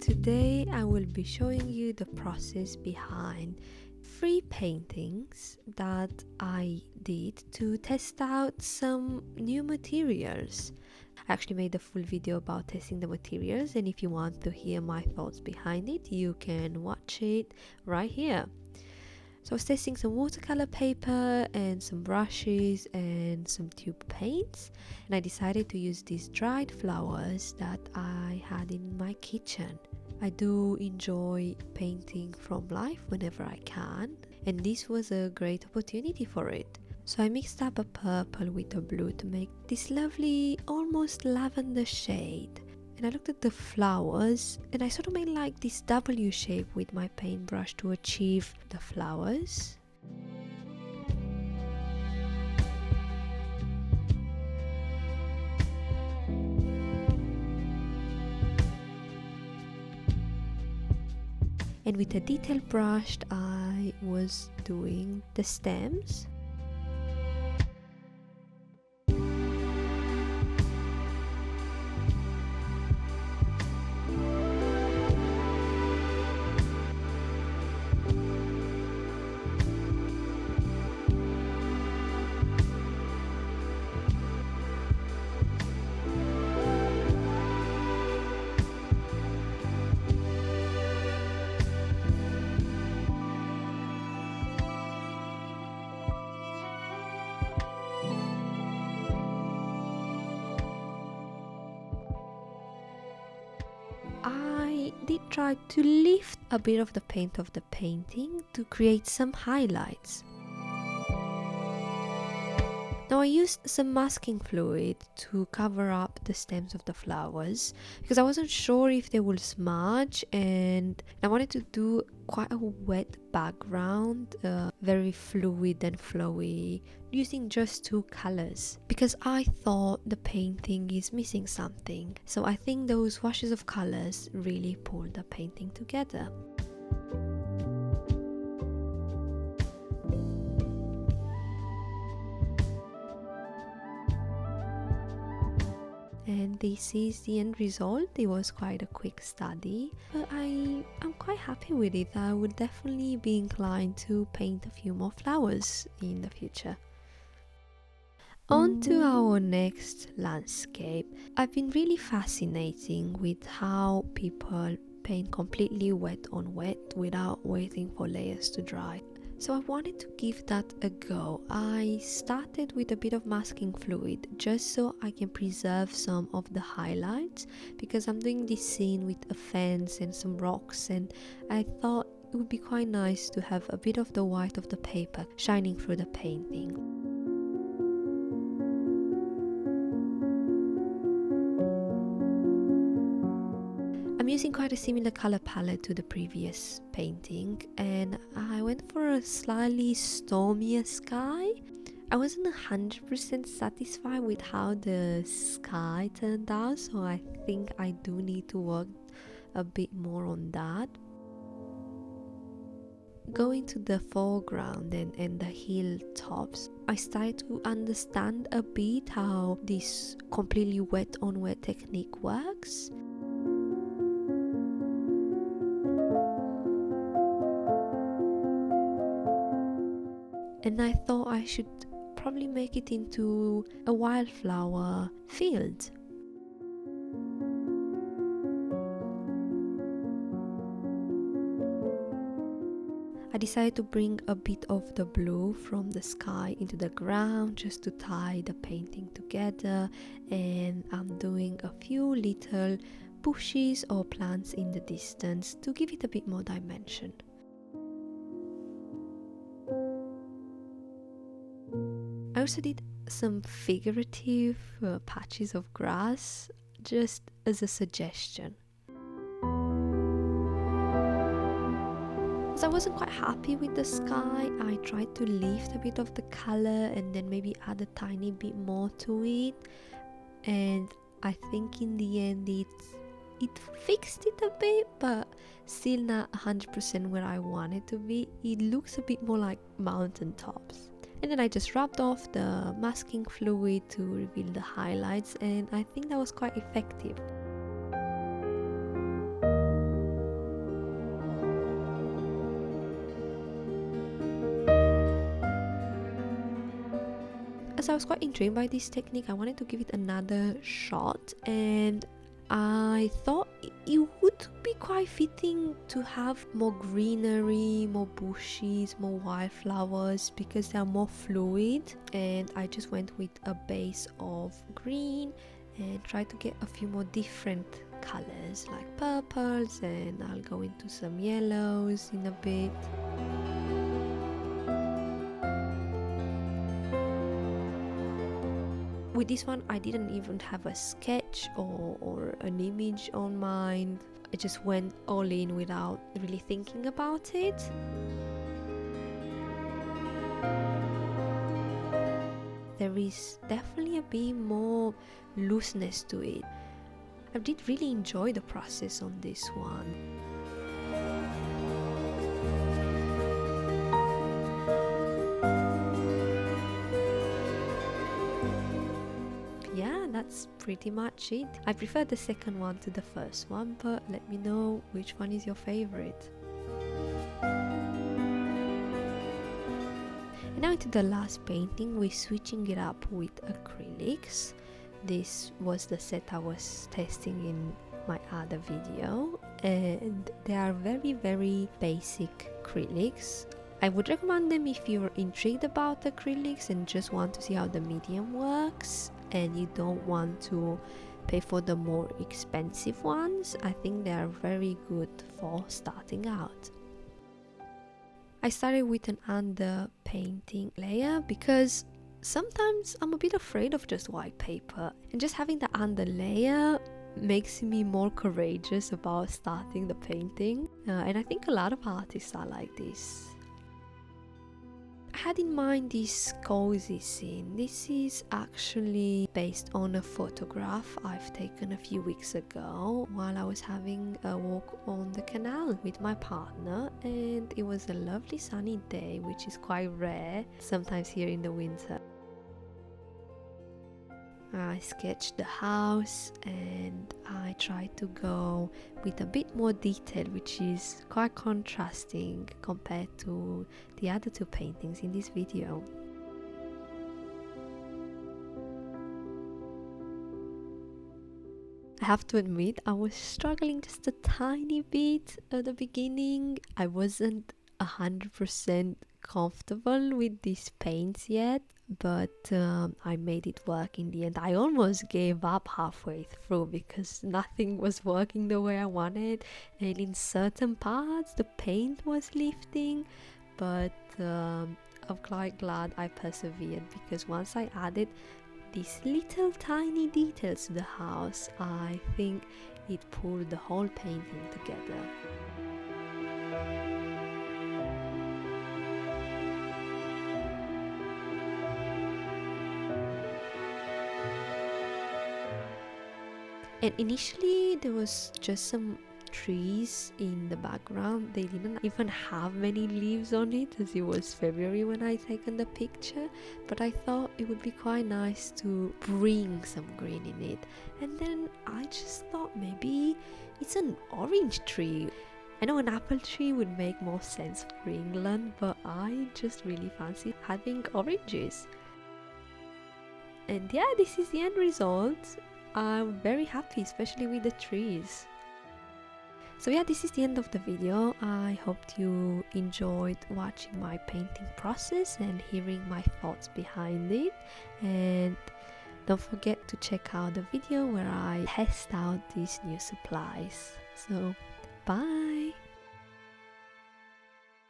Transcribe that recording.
Today I will be showing you the process behind 3 paintings that I did to test out some new materials. I actually made a full video about testing the materials, and if you want to hear my thoughts behind it, you can watch it right here. So I was testing some watercolor paper and some brushes and some tube paints, and I decided to use these dried flowers that I had in my kitchen. I do enjoy painting from life whenever I can, and this was a great opportunity for it. So I mixed up a purple with a blue to make this lovely almost lavender shade. And I looked at the flowers and I sort of made like this W shape with my paintbrush to achieve the flowers. And with a detail brush I was doing the stems. I did try to lift a bit of the paint of the painting to create some highlights. Now I used some masking fluid to cover up the stems of the flowers because I wasn't sure if they would smudge, and I wanted to do quite a wet background, very fluid and flowy, using just 2 colors because I thought the painting is missing something. So I think those washes of colors really pulled the painting together. And this is the end result. It was quite a quick study, but I'm quite happy with it. I would definitely be inclined to paint a few more flowers in the future. On to our next landscape. I've been really fascinating with how people paint completely wet on wet without waiting for layers to dry. So I wanted to give that a go. I started with a bit of masking fluid just so I can preserve some of the highlights, because I'm doing this scene with a fence and some rocks, and I thought it would be quite nice to have a bit of the white of the paper shining through the painting. I'm using quite a similar color palette to the previous painting, and I went for a slightly stormier sky. I wasn't 100% satisfied with how the sky turned out, so I think I do need to work a bit more on that. Going to the foreground and the hilltops, I started to understand a bit how this completely wet on wet technique works. And I thought I should probably make it into a wildflower field. I decided to bring a bit of the blue from the sky into the ground just to tie the painting together, and I'm doing a few little bushes or plants in the distance to give it a bit more dimension. I also did some figurative patches of grass just as a suggestion. As I wasn't quite happy with the sky, I tried to lift a bit of the color and then maybe add a tiny bit more to it, and I think in the end it fixed it a bit, but still not 100% where I want it to be. It looks a bit more like mountain tops. And then I just rubbed off the masking fluid to reveal the highlights, and I think that was quite effective. as I was quite intrigued by this technique, I wanted to give it another shot, and I thought it would be quite fitting to have more greenery, more bushes, more wildflowers, because they are more fluid. And I just went with a base of green and tried to get a few more different colors like purples, and I'll go into some yellows in a bit. With this one, I didn't even have a sketch or an image on mind. I just went all in without really thinking about it. There is definitely a bit more looseness to it. I did really enjoy the process on this one. Yeah, that's pretty much it. I prefer the second one to the first one, but let me know which one is your favorite. And now into the last painting, we're switching it up with acrylics. This was the set I was testing in my other video, and they are very basic acrylics. I would recommend them if you're intrigued about acrylics and just want to see how the medium works and you don't want to pay for the more expensive ones. I think they are very good for starting out. I started with an under painting layer because sometimes I'm a bit afraid of just white paper, and just having the under layer makes me more courageous about starting the painting, and I think a lot of artists are like this. I had in mind this cozy scene. This is actually based on a photograph I've taken a few weeks ago while I was having a walk on the canal with my partner, and it was a lovely sunny day, which is quite rare sometimes here in the winter. I sketched the house and I tried to go with a bit more detail, which is quite contrasting compared to the other two paintings in this video. I have to admit, I was struggling just a tiny bit at the beginning. I wasn't 100% comfortable with these paints yet, but I made it work in the end. I almost gave up halfway through because nothing was working the way I wanted, and in certain parts the paint was lifting, but I'm quite glad I persevered, because once I added these little tiny details to the house, I think it pulled the whole painting together. And initially there was just some trees in the background. They didn't even have many leaves on it, as it was February when I taken the picture, but I thought it would be quite nice to bring some green in it. And then I just thought maybe it's an orange tree. I know an apple tree would make more sense for England, but I just really fancy having oranges. And yeah, this is the end result. I'm very happy, especially with the trees. So yeah, this is the end of the video. I hope you enjoyed watching my painting process and hearing my thoughts behind it. And don't forget to check out the video where I test out these new supplies. So bye!